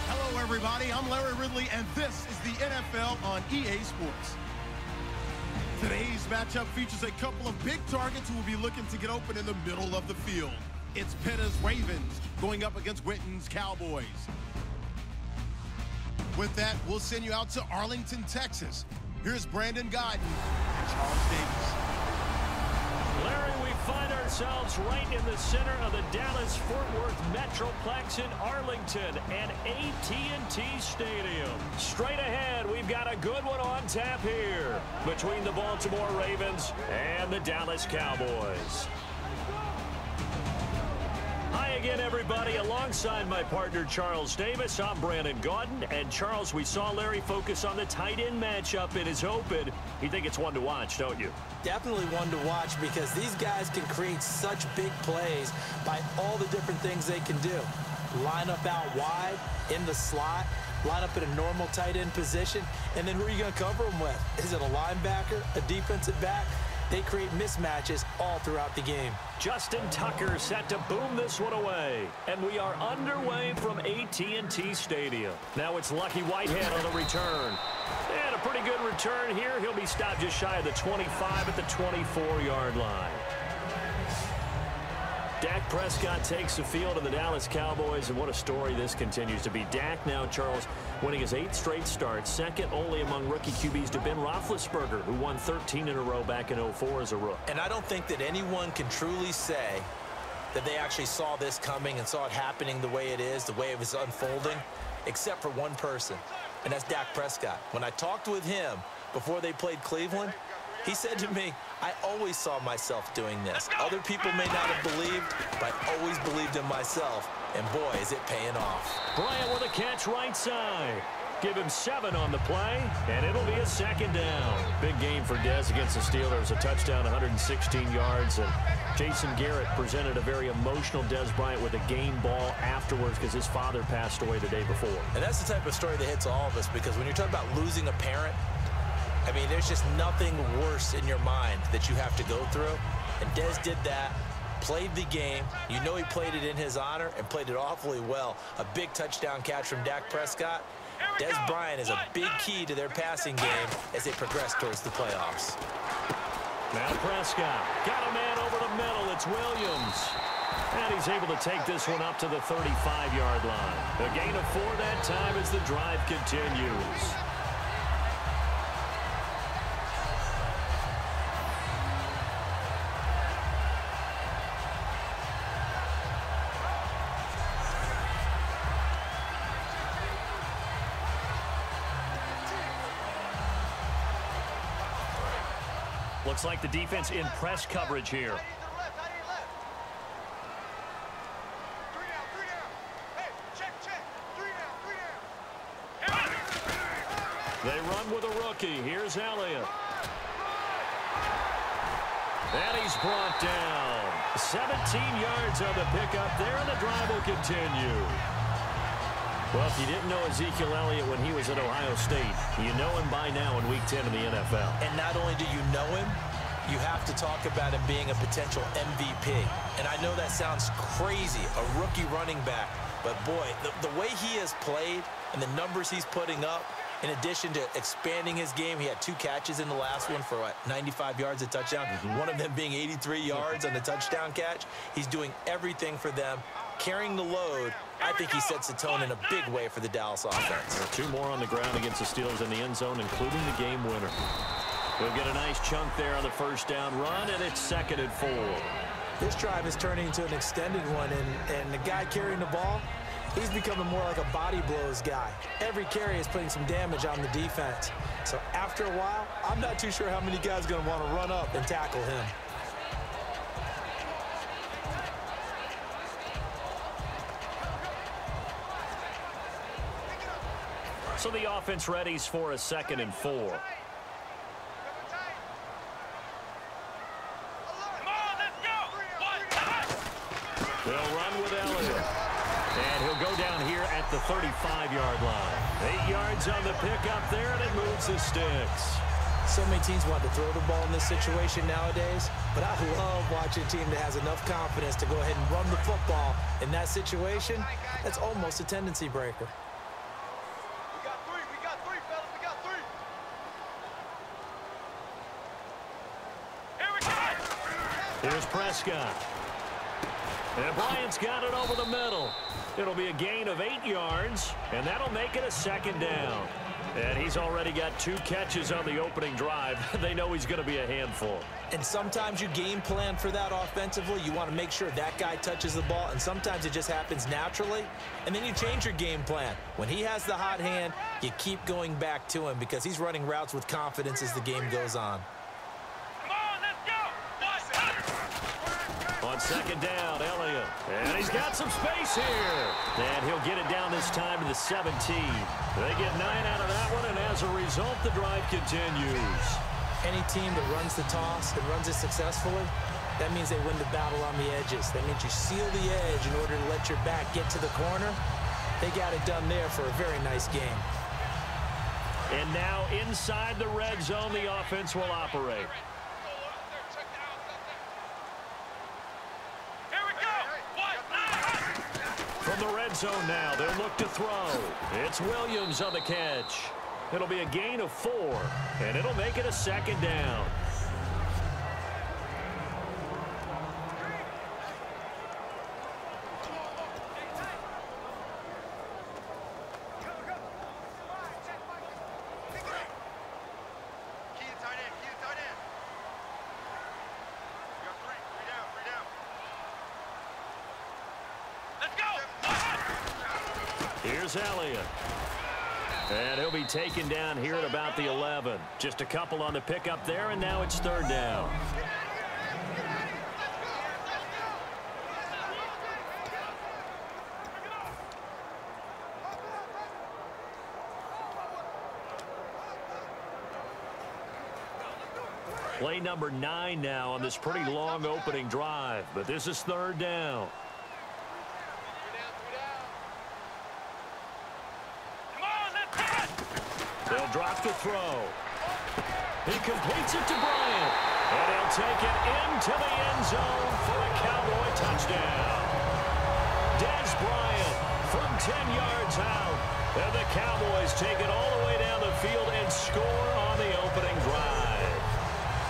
Hello, everybody. I'm Larry Ridley, and this is the NFL on EA Sports. Today's matchup features a couple of big targets who will be looking to get open in the middle of the field. It's Pitta's Ravens going up against Winton's Cowboys. With that, we'll send you out to Arlington, Texas. Here's Brandon Godden and Charles Davis. Larry, we find ourselves right in the center of the Dallas-Fort Worth Metroplex in Arlington and AT&T Stadium. Straight ahead, we've got a good one on tap here between the Baltimore Ravens and the Dallas Cowboys. Hi again, everybody. Alongside my partner, Charles Davis, I'm Brandon Gaudin. And, Charles, we saw Larry focus on the tight end matchup in his open. You think it's one to watch, don't you? Definitely one to watch because these guys can create such big plays by all the different things they can do. Line up out wide, in the slot, line up in a normal tight end position, and then who are you going to cover them with? Is it a linebacker, a defensive back? They create mismatches all throughout the game. Justin Tucker set to boom this one away. And we are underway from AT&T Stadium. Now it's Lucky Whitehead on the return. And a pretty good return here. He'll be stopped just shy of the 25 at the 24-yard line. Dak Prescott takes the field of the Dallas Cowboys, and what a story this continues to be. Dak now, Charles, winning his 8th straight start, second only among rookie QBs to Ben Roethlisberger, who won 13 in a row back in 04 as a rookie. And I don't think that anyone can truly say that they actually saw this coming and saw it happening the way it is, the way it was unfolding, except for one person, and that's Dak Prescott. When I talked with him before they played Cleveland, he said to me, I always saw myself doing this. Other people may not have believed, but I always believed in myself. And boy, is it paying off. Bryant with a catch right side. Give him 7 on the play, and it'll be a second down. Big game for Dez against the Steelers. A touchdown, 116 yards. And Jason Garrett presented a very emotional Dez Bryant with a game ball afterwards because his father passed away the day before. And that's the type of story that hits all of us, because when you're talking about losing a parent, I mean, there's just nothing worse in your mind that you have to go through. And Dez did that, played the game. You know he played it in his honor and played it awfully well. A big touchdown catch from Dak Prescott. Dez Bryant is a big key to their passing game as they progress towards the playoffs. Now Prescott got a man over the middle. It's Williams. And he's able to take this one up to the 35-yard line. A gain of 4 that time as the drive continues. Looks like the defense in press coverage here. They run with a rookie. Here's Elliott. And he's brought down. 17 yards on the pickup there, and the drive will continue. Well, if you didn't know Ezekiel Elliott when he was at Ohio State, you know him by now in Week 10 in the NFL. And not only do you know him, you have to talk about him being a potential MVP. And I know that sounds crazy, a rookie running back. But, boy, the way he has played and the numbers he's putting up, in addition to expanding his game, he had 2 catches in the last one for, 95 yards, a touchdown. One of them being 83 yards on the touchdown catch. He's doing everything for them, carrying the load. I think he sets the tone in a big way for the Dallas offense. 2 more on the ground against the Steelers in the end zone, including the game winner. We'll get a nice chunk there on the first down run, and it's 2nd and 4. This drive is turning into an extended one, and the guy carrying the ball, he's becoming more like a body blows guy. Every carry is putting some damage on the defense. So after a while, I'm not too sure how many guys are going to want to run up and tackle him. So the offense readies for a 2nd and 4. They'll run with Elliott. And he'll go down here at the 35-yard line. 8 yards on the pickup there, and it moves the sticks. So many teams want to throw the ball in this situation nowadays, but I love watching a team that has enough confidence to go ahead and run the football in that situation. That's almost a tendency breaker. We got three, fellas, we got three. Here we go. Here's Prescott. And Bryant's got it over the middle. It'll be a gain of 8 yards, and that'll make it a second down. And he's already got 2 catches on the opening drive. They know he's going to be a handful. And sometimes you game plan for that offensively. You want to make sure that guy touches the ball, and sometimes it just happens naturally. And then you change your game plan. When he has the hot hand, you keep going back to him because he's running routes with confidence as the game goes on. Come on, let's go. On second down, Elliott. And he's got some space here. And he'll get it down this time to the 17. They get 9 out of that one, and as a result, the drive continues. Any team that runs the toss and runs it successfully, that means they win the battle on the edges. That means you seal the edge in order to let your back get to the corner. They got it done there for a very nice game. And now inside the red zone, the offense will operate. From the red zone now, they'll look to throw. It's Williams on the catch. It'll be a gain of 4, and it'll make it a second down. Here's Elliott. And he'll be taken down here at about the 11. Just a couple on the pickup there, and now it's 3rd down. Play number 9 now on this pretty long opening drive, but this is 3rd down. They'll drop the throw. He completes it to Bryant. And he'll take it into the end zone for a Cowboy touchdown. Dez Bryant from 10 yards out. And the Cowboys take it all the way down the field and score on the opening drive.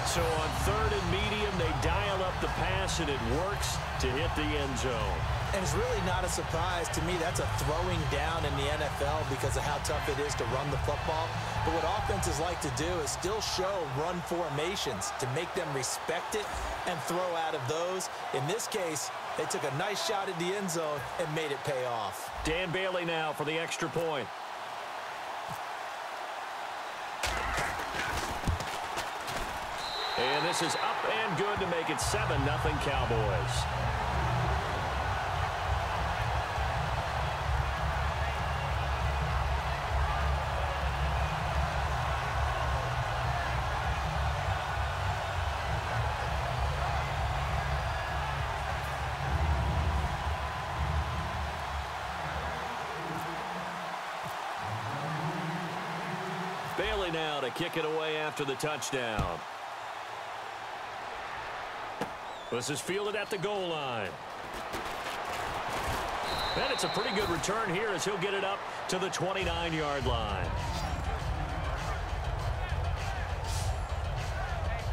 So on 3rd and medium, they dial up the pass, and it works to hit the end zone. And it's really not a surprise to me. That's a throwing down in the NFL because of how tough it is to run the football. But what offenses like to do is still show run formations to make them respect it and throw out of those. In this case, they took a nice shot at the end zone and made it pay off. Dan Bailey now for the extra point. And this is up and good to make it 7-0 Cowboys. Bailey now to kick it away after the touchdown. This is fielded at the goal line. And it's a pretty good return here as he'll get it up to the 29-yard line.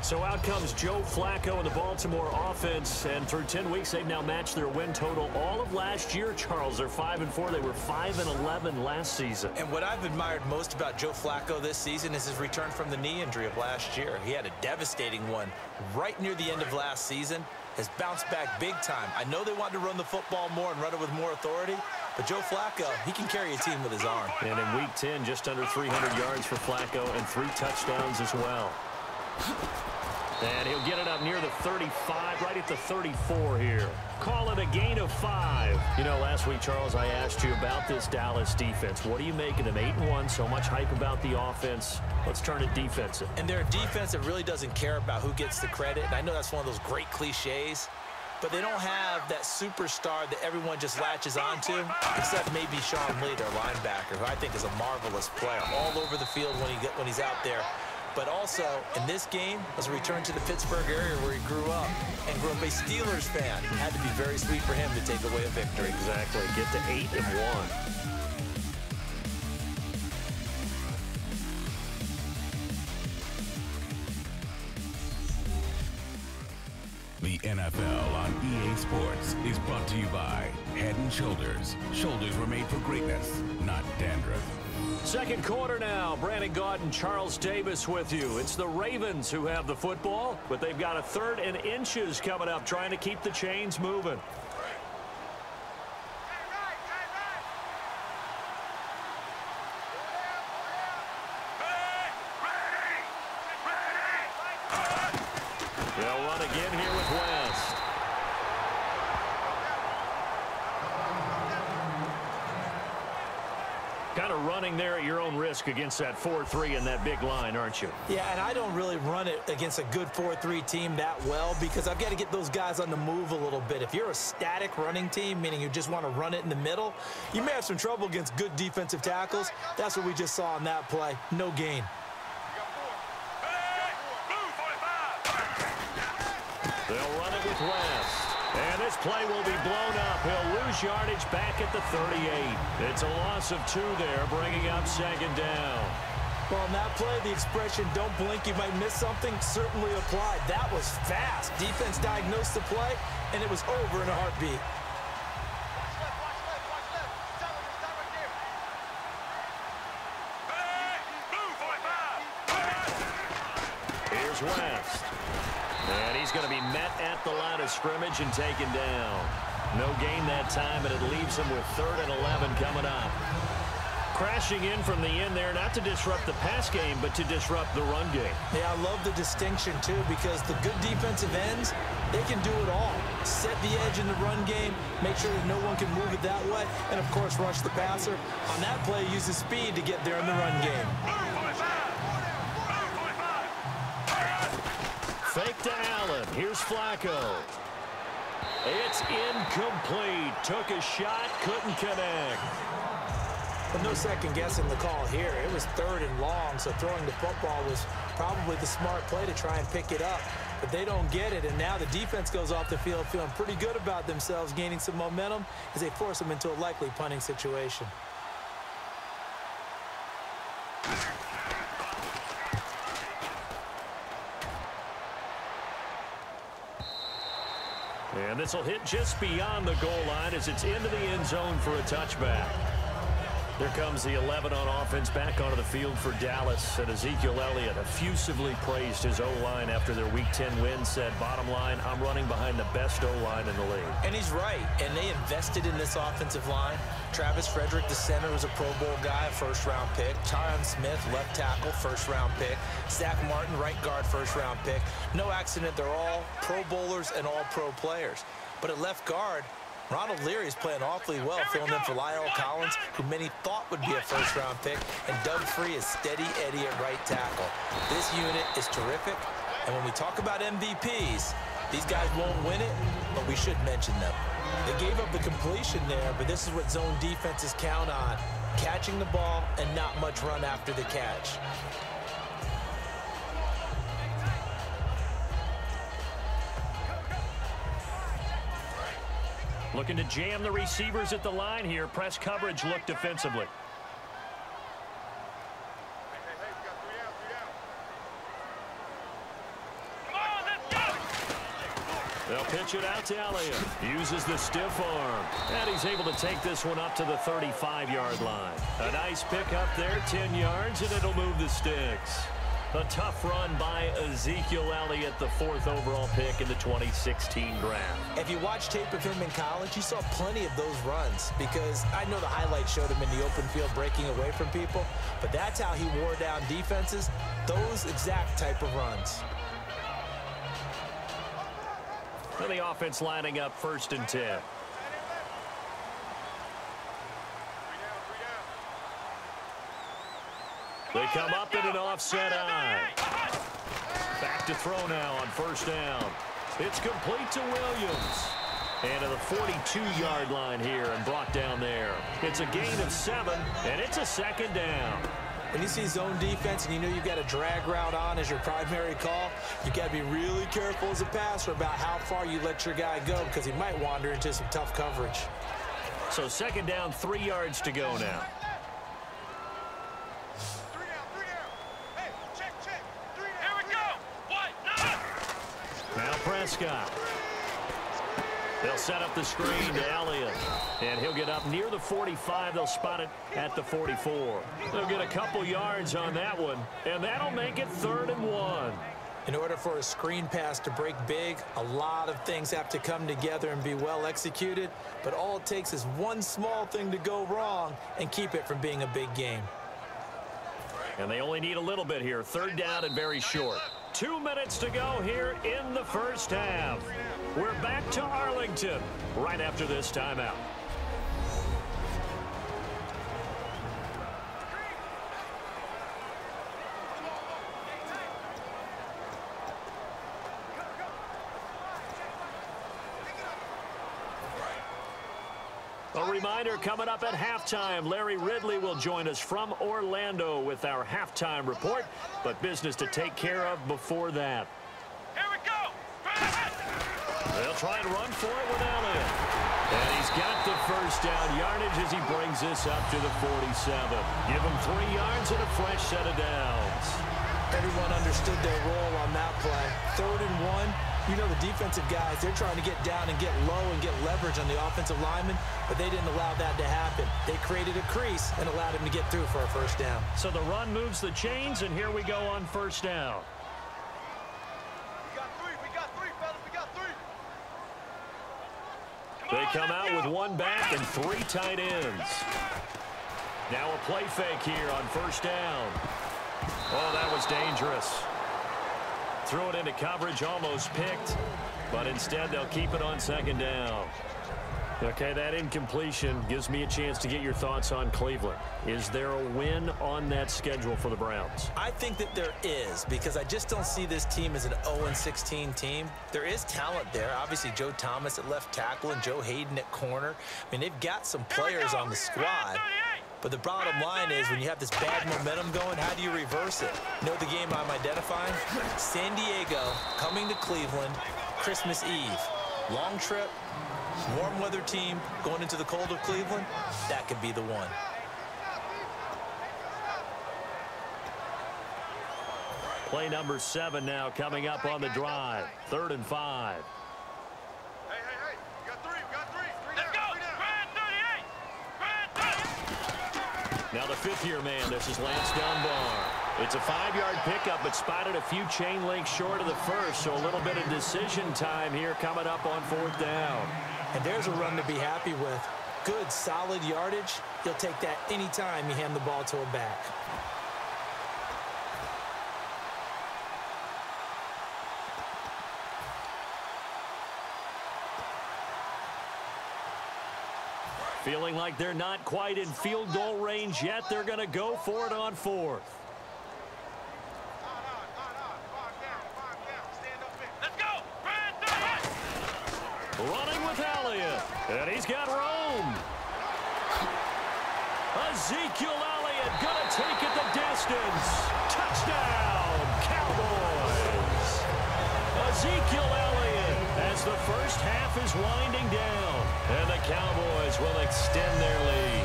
So out comes Joe Flacco and the Baltimore offense, and through 10 weeks, they've now matched their win total all of last year, Charles. They're 5-4. They were 5-11 last season. And what I've admired most about Joe Flacco this season is his return from the knee injury of last year. He had a devastating one right near the end of last season. Has bounced back big time. I know they wanted to run the football more and run it with more authority, but Joe Flacco, he can carry a team with his arm. And in Week 10, just under 300 yards for Flacco and 3 touchdowns as well. And he'll get it up near the 35, right at the 34 here. Call it a gain of 5. You know, last week, Charles, I asked you about this Dallas defense. What do you make of them? 8-1, so much hype about the offense. Let's turn it defensive. And they're a defense that really doesn't care about who gets the credit. And I know that's one of those great cliches, but they don't have that superstar that everyone just latches onto, except maybe Sean Lee, their linebacker, who I think is a marvelous player all over the field when he's out there. But also, in this game, as a return to the Pittsburgh area where he grew up and grew up a Steelers fan, it had to be very sweet for him to take away a victory. Exactly. Get to 8-1. The NFL on EA Sports is brought to you by Head & Shoulders. Shoulders were made for greatness, not dandruff. Second quarter now. Brandon Gaudin and Charles Davis with you. It's the Ravens who have the football, but they've got a 3rd and inches coming up, trying to keep the chains moving. They'll run again here with West. Kind of running there at your own risk against that 4-3 and that big line, aren't you? Yeah, and I don't really run it against a good 4-3 team that well because I've got to get those guys on the move a little bit. If you're a static running team, meaning you just want to run it in the middle, you may have some trouble against good defensive tackles. That's what we just saw on that play. No gain. They'll run it with West. And this play will be blown up. He'll lose yardage back at the 38. It's a loss of 2 there, bringing up 2nd down. Well, in that play, the expression, don't blink, you might miss something, certainly applied. That was fast. Defense diagnosed the play, and it was over in a heartbeat. Here's West. And he's going to be met at the line of scrimmage and taken down. No gain that time, and it leaves him with 3rd and 11 coming up. Crashing in from the end there, not to disrupt the pass game, but to disrupt the run game. Yeah, I love the distinction, too, because the good defensive ends, they can do it all. Set the edge in the run game, make sure that no one can move it that way, and, of course, rush the passer. On that play, use his speed to get there in the run game. Fake to Allen. Here's Flacco. It's incomplete. Took a shot, couldn't connect. But no second guessing the call here. It was 3rd and long, so throwing the football was probably the smart play to try and pick it up. But they don't get it, and now the defense goes off the field feeling pretty good about themselves, gaining some momentum as they force them into a likely punting situation. And this will hit just beyond the goal line as it's into the end zone for a touchback. There comes the 11 on offense back onto the field for Dallas. And Ezekiel Elliott effusively praised his O-line after their Week 10 win. Said, bottom line, I'm running behind the best O-line in the league. And he's right. And they invested in this offensive line. Travis Frederick, the center, was a Pro Bowl guy, a first-round pick. Tyron Smith, left tackle, first-round pick. Zach Martin, right guard, first-round pick. No accident, they're all Pro Bowlers and all Pro players. But at left guard, Ronald Leary is playing awfully well, filling in for Lyle Collins, who many thought would be a first-round pick, and Doug Free is steady Eddie at right tackle. This unit is terrific, and when we talk about MVPs, these guys won't win it, but we should mention them. They gave up the completion there, but this is what zone defenses count on, catching the ball and not much run after the catch. Looking to jam the receivers at the line here. Press coverage look defensively. They'll pitch it out to Elliott. Uses the stiff arm. And he's able to take this one up to the 35-yard line. A nice pick up there, 10 yards, and it'll move the sticks. A tough run by Ezekiel Elliott, the 4th overall pick in the 2016 draft. If you watch tape of him in college, you saw plenty of those runs because I know the highlights showed him in the open field breaking away from people, but that's how he wore down defenses, those exact type of runs. And the offense lining up 1st and 10. They come up in an offset eye. Back to throw now on 1st down. It's complete to Williams. And to the 42-yard line here and brought down there. It's a gain of 7, and it's a 2nd down. when you see zone defense and you know you've got a drag route on as your primary call, you got to be really careful as a passer about how far you let your guy go because he might wander into some tough coverage. So second down, 3 yards to go now. Now Prescott. They'll set up the screen to Elliott. And he'll get up near the 45. They'll spot it at the 44. They'll get a couple yards on that one. And that'll make it 3rd and 1. In order for a screen pass to break big, a lot of things have to come together and be well executed. But all it takes is one small thing to go wrong and keep it from being a big game. And they only need a little bit here. 3rd down and very short. 2 minutes to go here in the first half. We're back to Arlington right after this timeout. A reminder, coming up at halftime, Larry Ridley will join us from Orlando with our halftime report, but business to take care of before that. Here we go. They'll try and run for it with Elliott. And he's got the first down yardage as he brings this up to the 47. Give him 3 yards and a fresh set of downs. Everyone understood their role on that play. 3rd and 1. You know the defensive guys, they're trying to get down and get low and get leverage on the offensive lineman, but they didn't allow that to happen. They created a crease and allowed him to get through for a first down. So the run moves the chains, and here we go on first down. We got three, fellas. We got 3. They come out with 1 back and 3 tight ends. Now a play fake here on first down. Oh, that was dangerous. Threw it into coverage, almost picked, but instead they'll keep it on 2nd down. Okay, that incompletion gives me a chance to get your thoughts on Cleveland. Is there a win on that schedule for the Browns? I think that there is, because I just don't see this team as an 0-16 team. There is talent there. Obviously, Joe Thomas at left tackle and Joe Hayden at corner. I mean, they've got some players on the squad. But the bottom line is, when you have this bad momentum going, how do you reverse it? You know the game I'm identifying? San Diego coming to Cleveland, Christmas Eve. Long trip, warm weather team going into the cold of Cleveland. That could be the one. Play number 7 now coming up on the drive. 3rd and 5. Hey. We got 3. Let's go. Now the 5th-year man, this is Lance Dunbar. It's a 5-yard pickup, but spotted a few chain links short of the first, so a little bit of decision time here coming up on 4th down. And there's a run to be happy with. Good, solid yardage. He'll take that anytime you hand the ball to a back. Feeling like they're not quite in field goal range yet. They're going to go for it on 4th. Let's go. Running with Elliott. And he's got Rome. Ezekiel Elliott going to take it the distance. Touchdown, Cowboys. Ezekiel Elliott as the first half is winding down. And the Cowboys will extend their lead.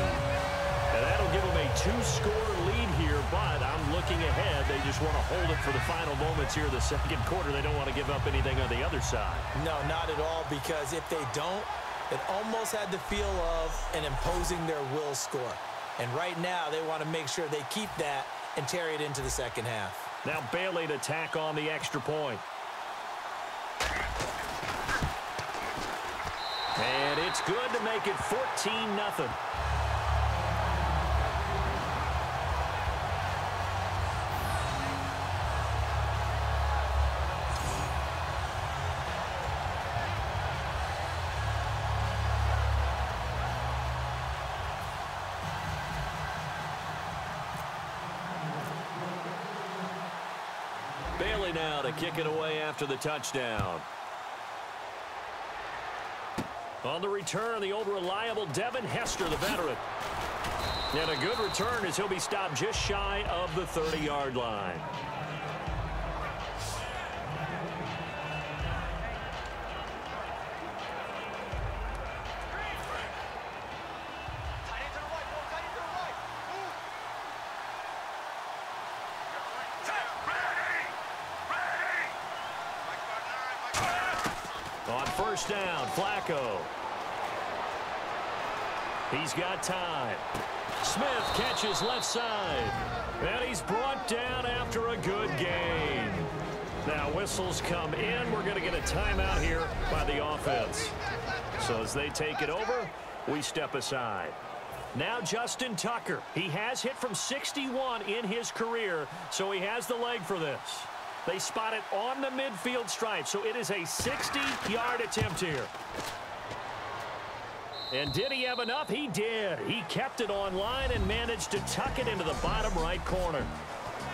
And that'll give them a 2-score lead here, but I'm looking ahead. They just want to hold it for the final moments here in the 2nd quarter. They don't want to give up anything on the other side. No, not at all, because if they don't, it almost had the feel of an imposing their will score. And right now, they want to make sure they keep that and carry it into the 2nd half. Now Bailey to tack on the extra point. And it's good to make it 14-0. Bailey now to kick it away after the touchdown. On the return, the old reliable Devin Hester, the veteran. And a good return as he'll be stopped just shy of the 30-yard line. On first down, Flacco. He's got time. Smith catches left side. And he's brought down after a good gain. Now whistles come in. We're going to get a timeout here by the offense. So as they take it over, we step aside. Now Justin Tucker. He has hit from 61 in his career, so he has the leg for this. They spot it on the midfield stripe, so it is a 60-yard attempt here. And did he have enough? He did. He kept it on line and managed to tuck it into the bottom right corner.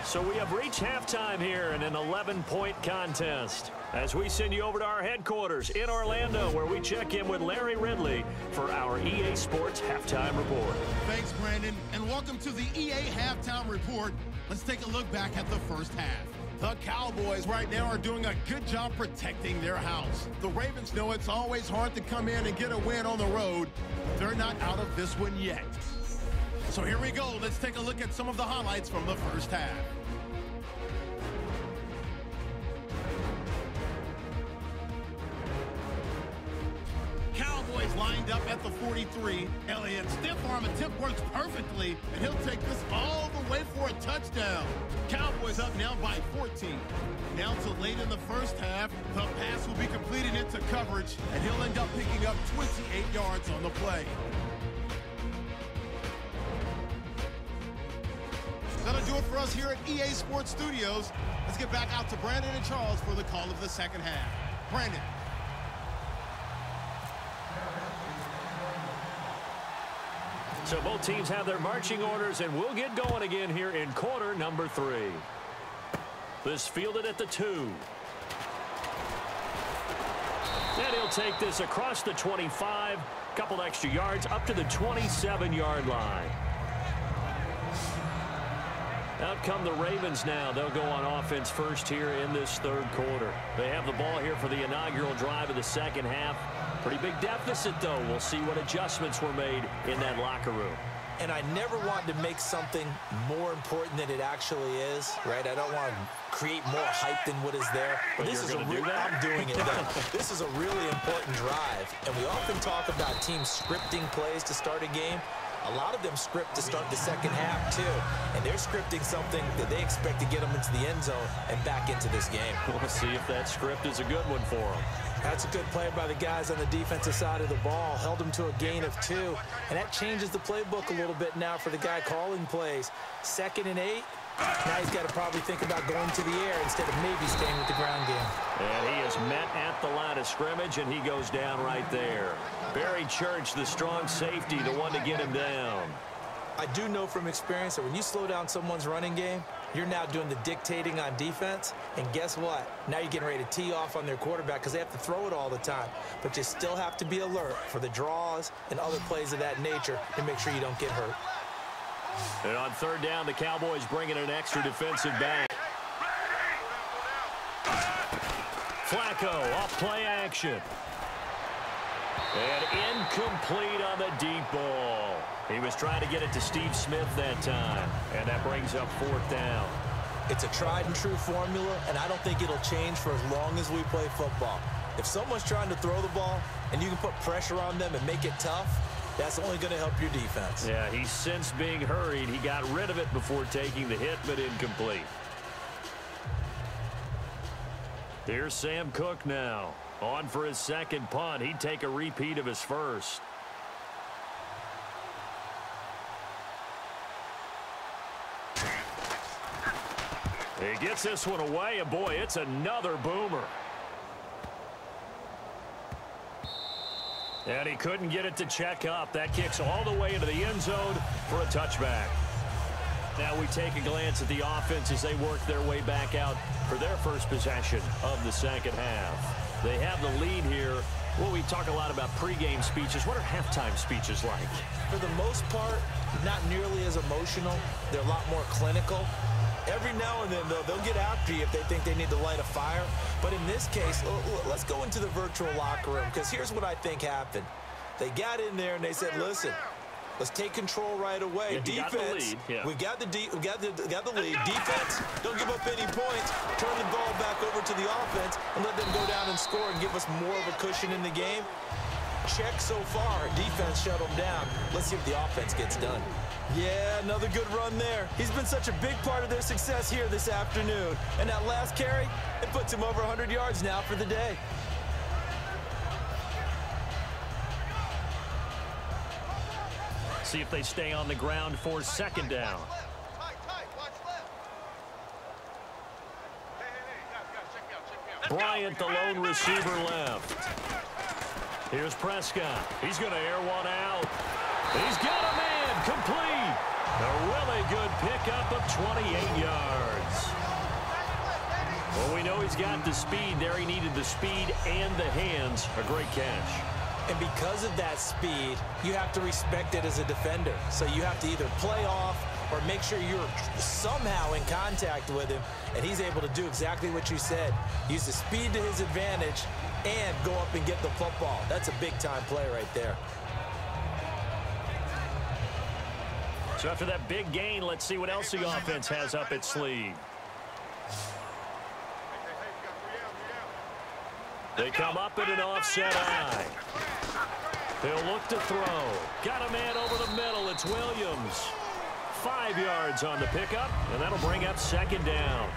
So we have reached halftime here in an 11-point contest as we send you over to our headquarters in Orlando, where we check in with Larry Ridley for our EA Sports Halftime Report. Thanks, Brandon, and welcome to the EA Halftime Report. Let's take a look back at the first half. The Cowboys right now are doing a good job protecting their house. The Ravens know it's always hard to come in and get a win on the road. They're not out of this one yet. So here we go. Let's take a look at some of the highlights from the first half. Cowboys lined up at the 43. Elliott's stiff arm attempt works perfectly, and he'll take this all the way for a touchdown. Cowboys up now by 14. Now to late in the first half, the pass will be completed into coverage, and he'll end up picking up 28 yards on the play. That'll do it for us here at EA Sports Studios. Let's get back out to Brandon and Charles for the call of the second half. Brandon. So both teams have their marching orders, and we'll get going again here in quarter number 3. This fielded at the 2. And he'll take this across the 25, couple extra yards up to the 27-yard line. Out come the Ravens now. They'll go on offense first here in this third quarter. They have the ball here for the inaugural drive of the second half. Pretty big deficit, though. We'll see what adjustments were made in that locker room. And I never want to make something more important than it actually is, right? I don't want to create more hype than what is there. But this is I'm doing it, though. This is a really important drive. And we often talk about teams scripting plays to start a game. A lot of them script to start the second half, too. And they're scripting something that they expect to get them into the end zone and back into this game. We'll see if that script is a good one for them. That's a good play by the guys on the defensive side of the ball. Held them to a gain of 2. And that changes the playbook a little bit now for the guy calling plays. 2nd and 8. Now he's got to probably think about going to the air instead of maybe staying with the ground game. And he is met at the line of scrimmage, and he goes down right there. Barry Church, the strong safety, the one to get him down. I do know from experience that when you slow down someone's running game, you're now doing the dictating on defense. And guess what? Now you're getting ready to tee off on their quarterback because they have to throw it all the time. But you still have to be alert for the draws and other plays of that nature to make sure you don't get hurt. And on third down, the Cowboys bring in an extra defensive back. Flacco off play action. And incomplete on the deep ball. He was trying to get it to Steve Smith that time. And that brings up 4th down. It's a tried and true formula, and I don't think it'll change for as long as we play football. If someone's trying to throw the ball and you can put pressure on them and make it tough, that's only going to help your defense. Yeah, he sensed being hurried. He got rid of it before taking the hit, but incomplete. Here's Sam Cook now. On for his second punt. He'd take a repeat of his first. He gets this one away, and boy, it's another boomer. And he couldn't get it to check up. That kicks all the way into the end zone for a touchback. Now we take a glance at the offense as they work their way back out for their first possession of the second half. They have the lead here Well, we talk a lot about pregame speeches. What are halftime speeches like? For the most part, not nearly as emotional. They're a lot more clinical. Every now and then, though, they'll get after you if they think they need to light a fire. But in this case, let's go into the virtual locker room, because here's what I think happened. They got in there and they said, listen, let's take control right away. Yeah, defense, we got the lead. Defense, don't give up any points. Turn the ball back over to the offense and let them go down and score and give us more of a cushion in the game. Check so far. Defense shut them down. Let's see if the offense gets done. Yeah, another good run there. He's been such a big part of their success here this afternoon. And that last carry, it puts him over 100 yards now for the day. See if they stay on the ground for second down. Bryant, the lone receiver, left. Here's Prescott. He's going to air one out. He's got a man complete. A really good pickup of 28 yards. Well, we know he's got the speed there. He needed the speed and the hands. A great catch. And because of that speed, you have to respect it as a defender. So you have to either play off or make sure you're somehow in contact with him. And he's able to do exactly what you said. Use the speed to his advantage and go up and get the football. That's a big-time play right there. So after that big gain, let's see what else the offense has up its sleeve. They come up in an offset eye. They'll look to throw. Got a man over the middle. It's Williams. 5 yards on the pickup, and that'll bring up second down.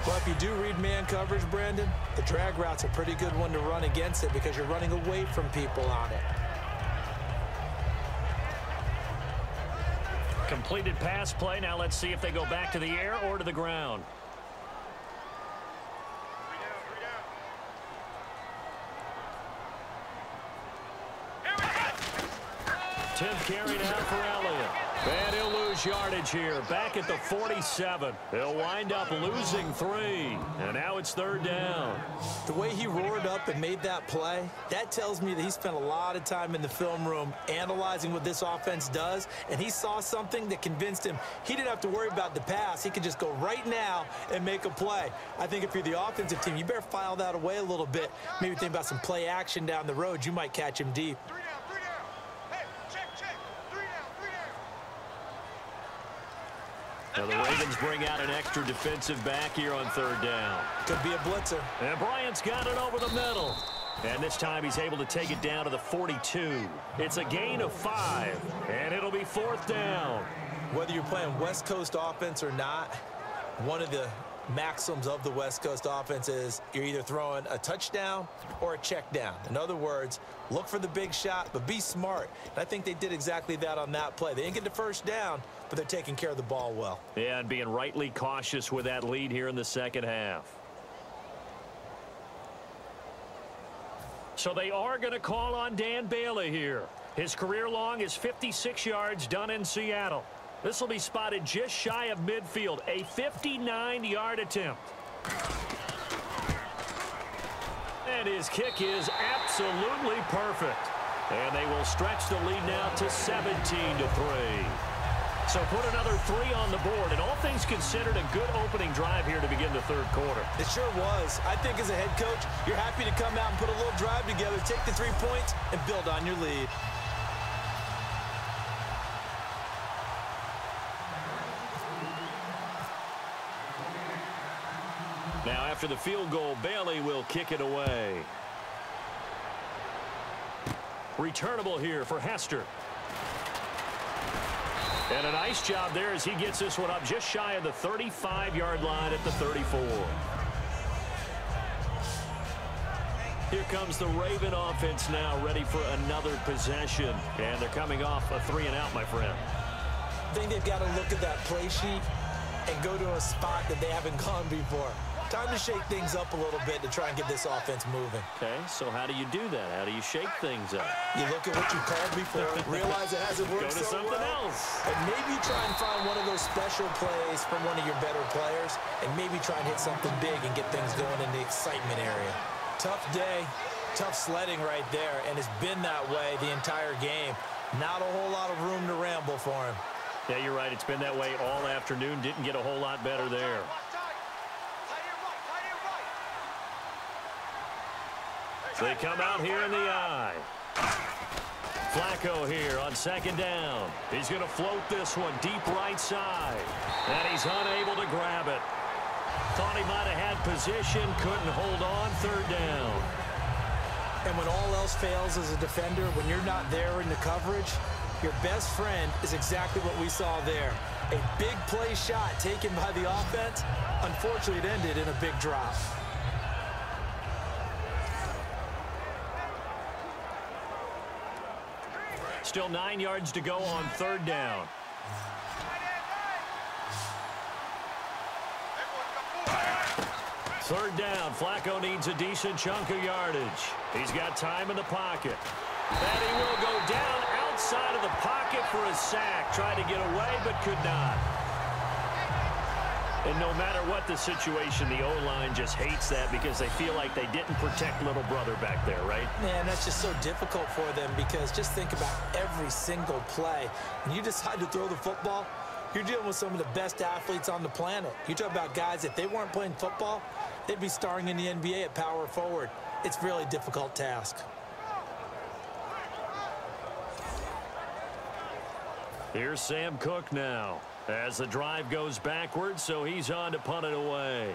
Well, if you do read man coverage, Brandon, the drag route's a pretty good one to run against it because you're running away from people on it. Completed pass play. Now let's see if they go back to the air or to the ground. Tim carry now for Elliott. And he'll lose yardage here. Back at the 47. He'll wind up losing 3. And now it's third down. The way he roared up and made that play, that tells me that he spent a lot of time in the film room analyzing what this offense does. And he saw something that convinced him he didn't have to worry about the pass. He could just go right now and make a play. I think if you're the offensive team, you better file that away a little bit. Maybe think about some play action down the road. You might catch him deep. Now the Ravens bring out an extra defensive back here on third down. Could be a blitzer. And Bryant's got it over the middle. And this time he's able to take it down to the 42. It's a gain of 5. And it'll be fourth down. Whether you're playing West Coast offense or not, one of the maxims of the West Coast offense is you're either throwing a touchdown or a check down. In other words, look for the big shot, but be smart. And I think they did exactly that on that play. They didn't get the first down, but they're taking care of the ball well. Yeah, and being rightly cautious with that lead here in the second half. So they are going to call on Dan Bailey here. His career long is 56 yards done in Seattle. This will be spotted just shy of midfield, a 59-yard attempt. And his kick is absolutely perfect. And they will stretch the lead now to 17-3. So put another 3 on the board, and all things considered, a good opening drive here to begin the third quarter. It sure was. I think as a head coach, you're happy to come out and put a little drive together, take the 3 points, and build on your lead. Now, after the field goal, Bailey will kick it away. Returnable here for Hester. And a nice job there as he gets this one up just shy of the 35-yard line at the 34. Here comes the Raven offense now, ready for another possession. And they're coming off a 3-and-out, my friend. I think they've got to look at that play sheet and go to a spot that they haven't gone before. Time to shake things up a little bit to try and get this offense moving. Okay, so how do you do that? How do you shake things up? You look at what you called before, realize it hasn't worked Go to so something well, else. and maybe try and find one of those special plays from one of your better players, and maybe try and hit something big and get things going in the excitement area. Tough day, Tough sledding right there, and it's been that way the entire game. Not a whole lot of room to ramble for him. Yeah, you're right. It's been that way all afternoon. Didn't get a whole lot better there. They come out here in the eye. Flacco here on second down. He's going to float this one deep right side. And he's unable to grab it. Thought he might have had position, couldn't hold on, third down. And when all else fails as a defender, when you're not there in the coverage, your best friend is exactly what we saw there. A big play shot taken by the offense. Unfortunately, it ended in a big drop. Still 9 yards to go on third down. Third down. Flacco needs a decent chunk of yardage. He's got time in the pocket. And he will go down outside of the pocket for a sack. Tried to get away, but could not. And no matter what the situation, the O-line just hates that because they feel like they didn't protect little brother back there, right? Man, that's just so difficult for them because just think about every single play. When you decide to throw the football, you're dealing with some of the best athletes on the planet. You talk about guys, if they weren't playing football, they'd be starring in the NBA at power forward. It's a really difficult task. Here's Sam Cook now. As the drive goes backwards, so he's on to punt it away.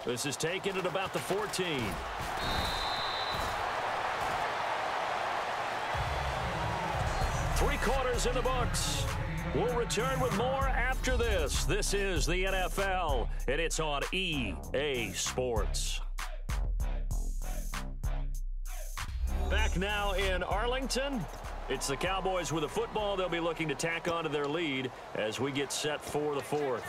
This is taken at about the 14. Three-quarters in the books. We'll return with more after this. This is the NFL, and it's on EA Sports. Back now in Arlington. It's the Cowboys with a football. They'll be looking to tack on to their lead as we get set for the fourth.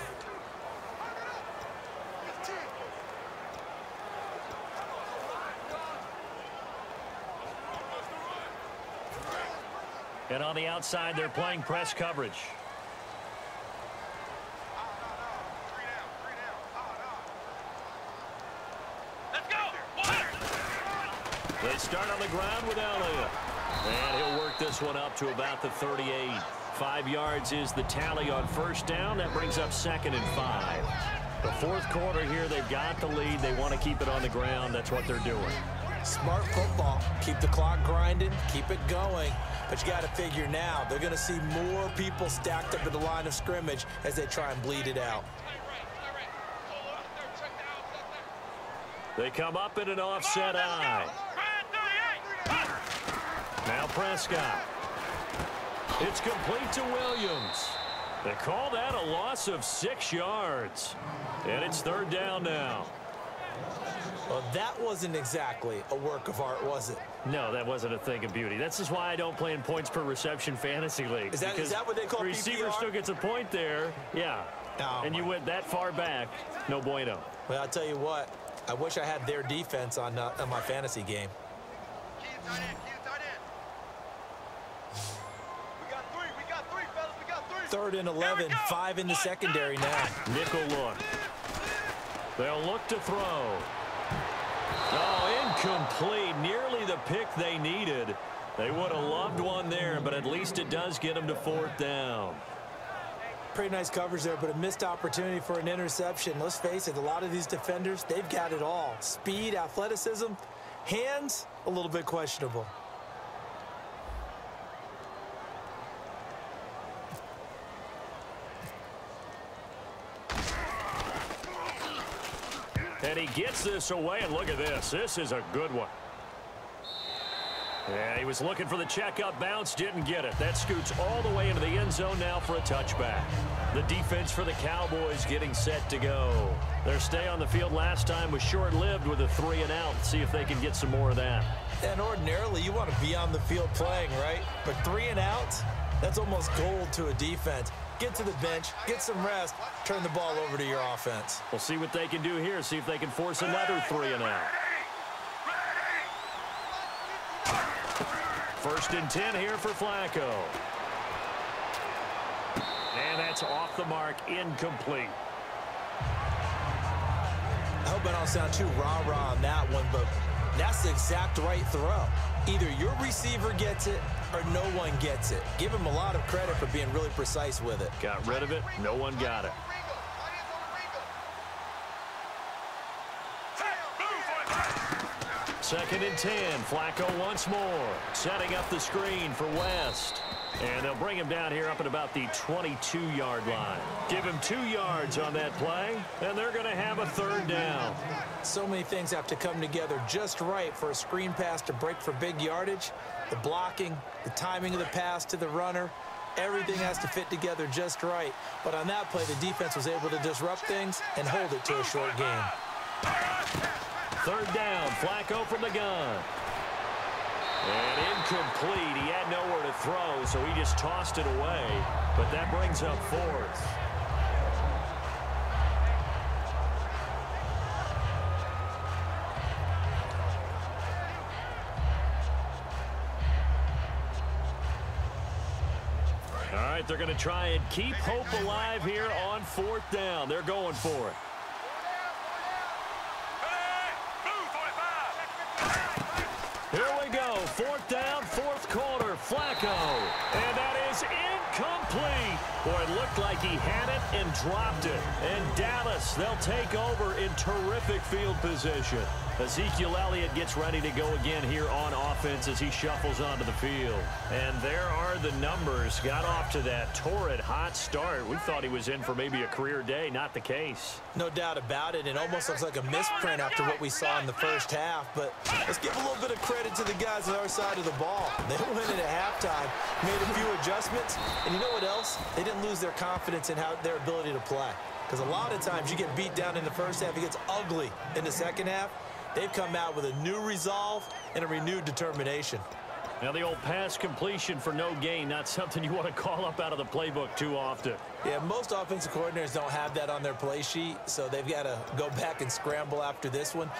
And on the outside, they're playing press coverage. Let's go! They start on the ground with Elliott. And he'll work this one up to about the 38. 5 yards is the tally on first down. That brings up 2nd and 5. The fourth quarter here, they've got the lead. They want to keep it on the ground. That's what they're doing. Smart football. Keep the clock grinding. Keep it going. But you got to figure now, they're going to see more people stacked up at the line of scrimmage as they try and bleed it out. They come up in an offset eye. Now Prescott. It's complete to Williams. They call that a loss of 6 yards. And it's third down now. Well, that wasn't exactly a work of art, was it? No, that wasn't a thing of beauty. This is why I don't play in points per reception fantasy league. Is that what they call the receiver PPR? still gets a point there. Yeah. Oh, and you went that far back. No bueno. Well, I'll tell you what. I wish I had their defense on my fantasy game. Key tight end, We got three, fellas. We got three. 3rd and 11, 5 in the secondary now. Nickel look. They'll look to throw. Oh, incomplete. Nearly the pick they needed. They would have loved one there, but at least it does get them to 4th down. Pretty nice coverage there, but a missed opportunity for an interception. Let's face it, a lot of these defenders, they've got it all. Speed, athleticism, hands, a little bit questionable. And he gets this away, and look at this. This is a good one. Yeah, he was looking for the checkup bounce, didn't get it. That scoots all the way into the end zone now for a touchback. The defense for the Cowboys getting set to go. Their stay on the field last time was short-lived with a 3-and-out. See if they can get some more of that. And ordinarily, you want to be on the field playing, right? But 3-and-outs, that's almost gold to a defense. Get to the bench, get some rest, turn the ball over to your offense. We'll see what they can do here, see if they can force another 3-and-out. 1st and 10 here for Flacco. That's off the mark, incomplete. I hope I don't sound too rah-rah on that one, but that's the exact right throw. Either your receiver gets it or no one gets it. Give him a lot of credit for being really precise with it. Got rid of it. No one got it. Second and 10. Flacco once more. Setting up the screen for West. And they'll bring him down here up at about the 22-yard line. Give him 2 yards on that play, and they're going to have a third down. So many things have to come together just right for a screen pass to break for big yardage. The blocking, the timing of the pass to the runner, everything has to fit together just right. But on that play, the defense was able to disrupt things and hold it to a short game. Third down, Flacco from the gun. And incomplete. He had nowhere to throw, so he just tossed it away. But that brings up fourth. All right, they're going to try and keep hope alive here on fourth down. They're going for it. Here we go. Fourth down, fourth quarter. Flacco. And that is incomplete. Boy, it looked like he had it and dropped it. And Dallas, they'll take over in terrific field position. Ezekiel Elliott gets ready to go again here on offense as he shuffles onto the field. And there are the numbers. Got off to that torrid hot start. We thought he was in for maybe a career day. Not the case. No doubt about it. It almost looks like a misprint after what we saw in the first half. But let's give a little bit of credit to the guys on our side of the ball. They went in at halftime, made a few adjustments. And you know what else? They didn't lose their confidence in their ability to play. Because a lot of times you get beat down in the first half. It gets ugly in the second half. They've come out with a new resolve and a renewed determination. Now the old pass completion for no gain, not something you want to call up out of the playbook too often. Yeah, most offensive coordinators don't have that on their play sheet, so they've got to go back and scramble after this one.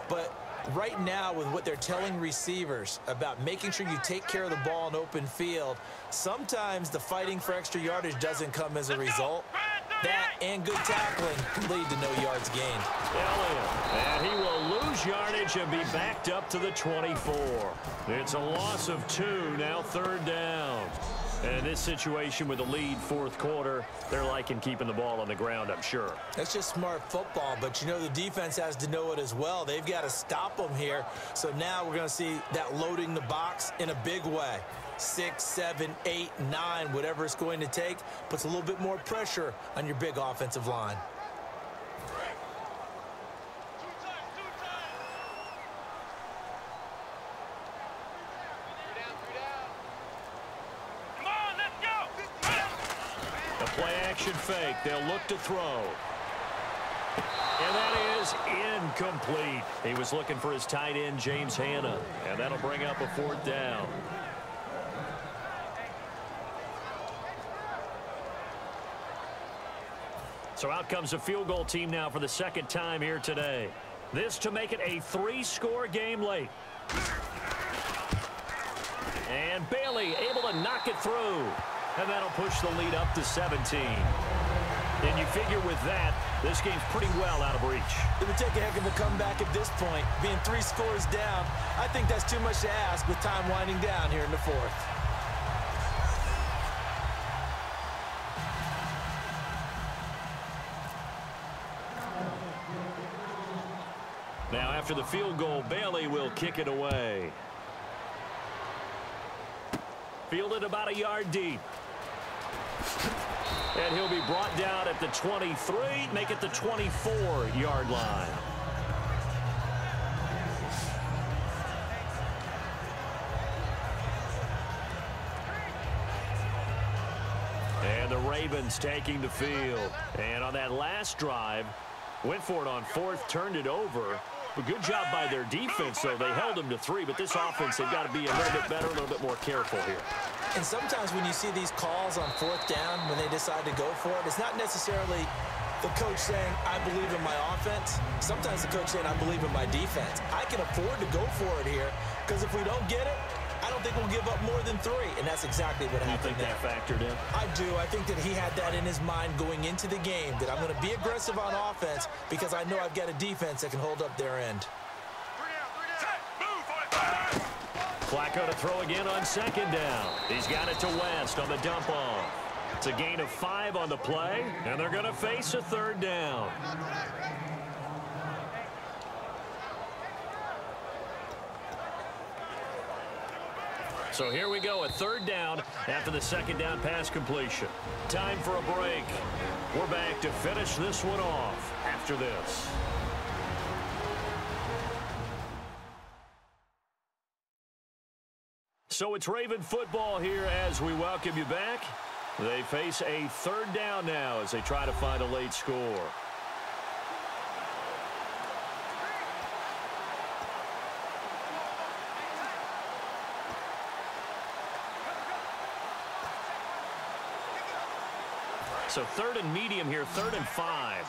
But right now, with what they're telling receivers about making sure you take care of the ball in open field, sometimes the fighting for extra yardage doesn't come as a result. That and good tackling can lead to no yards gained. Elliott, and he will lose yardage and be backed up to the 24. It's a loss of 2, now third down. And this situation with the lead fourth quarter, they're liking keeping the ball on the ground, I'm sure. That's just smart football, but you know the defense has to know it as well. They've got to stop them here. So now we're going to see that loading the box in a big way. 6, 7, 8, 9, whatever it's going to take, puts a little bit more pressure on your big offensive line. Play-action fake. They'll look to throw. And that is incomplete. He was looking for his tight end, James Hanna. And that'll bring up a fourth down. So out comes a field goal team now for the second time here today. This to make it a 3-score game late. And Bailey able to knock it through. And that'll push the lead up to 17. And you figure with that, this game's pretty well out of reach. It would take a heck of a comeback at this point. Being 3 scores down, I think that's too much to ask with time winding down here in the fourth. Now after the field goal, Bailey will kick it away. Fielded about a yard deep. And he'll be brought down at the 23, make it the 24-yard line. And the Ravens taking the field. And on that last drive, went for it on fourth, turned it over. But good job by their defense, though. They held them to 3, but this offense, they've got to be a little bit better, a little bit more careful here. And sometimes when you see these calls on fourth down, when they decide to go for it, it's not necessarily the coach saying, I believe in my offense. Sometimes the coach saying, I believe in my defense. I can afford to go for it here because if we don't get it, I don't think we'll give up more than 3, and that's exactly what happened. You think that factored in? I do. I think that he had that in his mind going into the game, that I'm going to be aggressive on offense because I know I've got a defense that can hold up their end. Flacco to throw again on 2nd down. He's got it to West on the dump off. It's a gain of 5 on the play, and they're going to face a 3rd down. So here we go, a 3rd down after the 2nd down pass completion. Time for a break. We're back to finish this one off after this. So it's Raven football here as we welcome you back. They face a 3rd down now as they try to find a late score. So 3rd and medium here, 3rd and 5.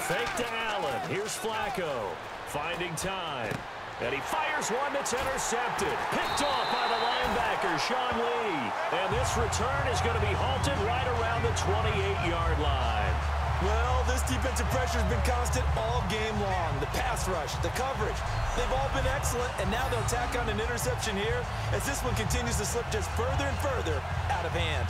Fake to Allen. Here's Flacco. Finding time. And he fires one that's intercepted. Picked off by the linebacker, Sean Lee. And this return is going to be halted right around the 28-yard line. Well, this defensive pressure has been constant all game long. The pass rush, the coverage, they've all been excellent, and now they'll tack on an interception here as this one continues to slip just further and further out of hand.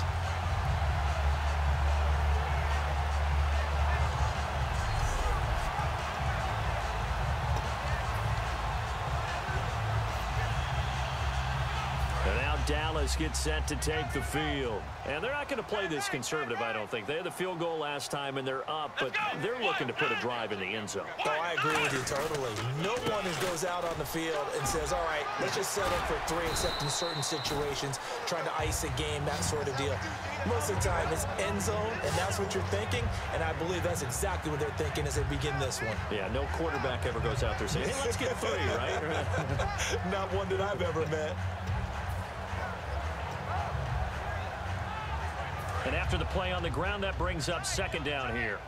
Dallas gets set to take the field. And they're not going to play this conservative, I don't think. They had the field goal last time, and they're up, but they're looking to put a drive in the end zone. Oh, I agree with you totally. No one goes out on the field and says, all right, let's just settle for 3, except in certain situations, trying to ice a game, that sort of deal. Most of the time, it's end zone, and that's what you're thinking, and I believe that's exactly what they're thinking as they begin this one. Yeah, no quarterback ever goes out there saying, hey, let's get 3, right? Not one that I've ever met. And after the play on the ground, that brings up 2nd down here.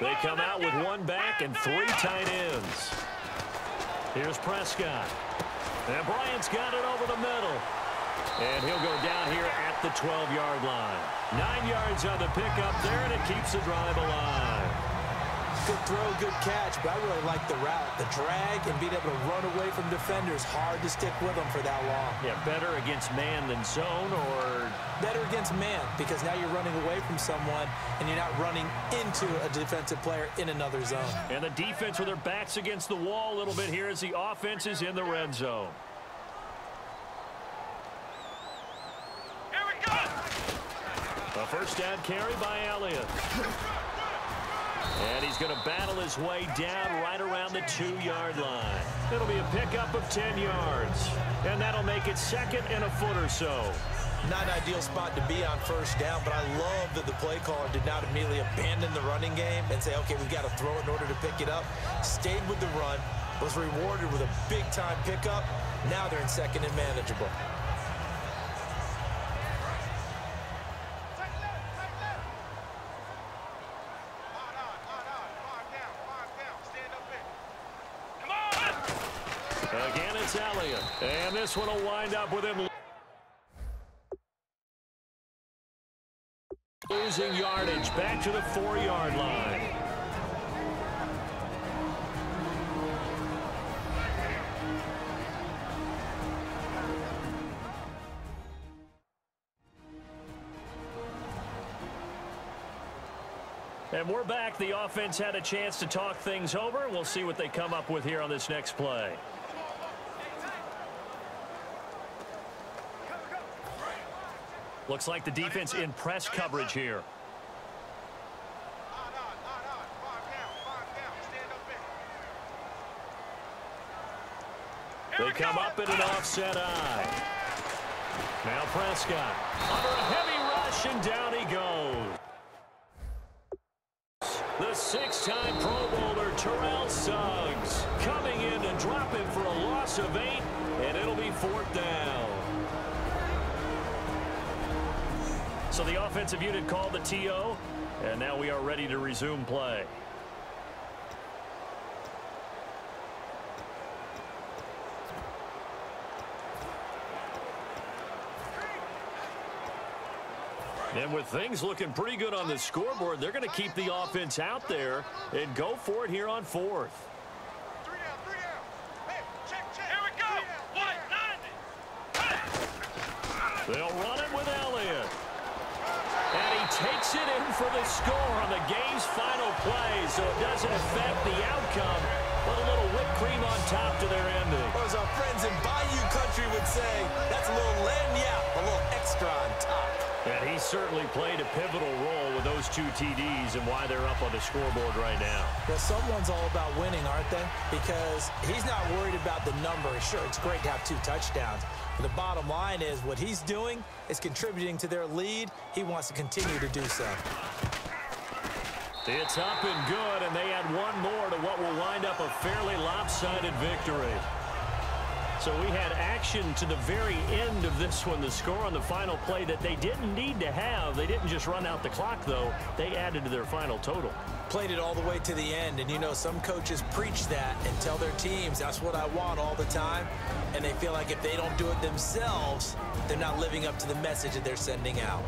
They come out with 1 back and 3 tight ends. Here's Prescott. And Bryant's got it over the middle. And he'll go down here at the 12-yard line. 9 yards on the pickup there, and it keeps the drive alive. Good throw, good catch, but I really like the route. The drag and being able to run away from defenders, hard to stick with them for that long. Yeah, better against man than zone, or? Better against man, because now you're running away from someone and you're not running into a defensive player in another zone. And the defense with their backs against the wall a little bit here as the offense is in the red zone. Here we go! A 1st down carry by Elliott. And he's going to battle his way down right around the 2-yard line. It'll be a pickup of 10 yards. And that'll make it 2nd and a foot or so. Not an ideal spot to be on 1st down, but I love that the play caller did not immediately abandon the running game and say, okay, we've got to throw it in order to pick it up. Stayed with the run, was rewarded with a big-time pickup. Now they're in 2nd and manageable. Again, it's Elliott. And this one will wind up with him losing yardage back to the 4-yard line. And we're back. The offense had a chance to talk things over. We'll see what they come up with here on this next play. Looks like the defense in press coverage here. They come up in an offset eye. Now Prescott under a heavy rush, and down he goes. The 6-time Pro Bowler Terrell Suggs coming in and dropping for a loss of 8, and it'll be 4th down. So the offensive unit called the TO, and now we are ready to resume play. And with things looking pretty good on the scoreboard, they're going to keep the offense out there and go for it here on fourth. Three down. Hey, check. Here we go. 190. They'll run it with Elliott. And he takes it in for the score on the game's final play, so it doesn't affect the outcome, but a little whipped cream on top to their ending. Or as our friends in Bayou Country would say, that's a little lagniappe, a little extra on top. And he certainly played a pivotal role with those 2 TDs and why they're up on the scoreboard right now. Well, someone's all about winning, aren't they? Because he's not worried about the number. Sure, it's great to have 2 touchdowns. But the bottom line is what he's doing is contributing to their lead. He wants to continue to do so. It's up and good, and they add one more to what will wind up a fairly lopsided victory. So we had action to the very end of this one, the score on the final play that they didn't need to have. They didn't just run out the clock, though. They added to their final total. Played it all the way to the end, and you know some coaches preach that and tell their teams that's what I want all the time, and they feel like if they don't do it themselves, they're not living up to the message that they're sending out.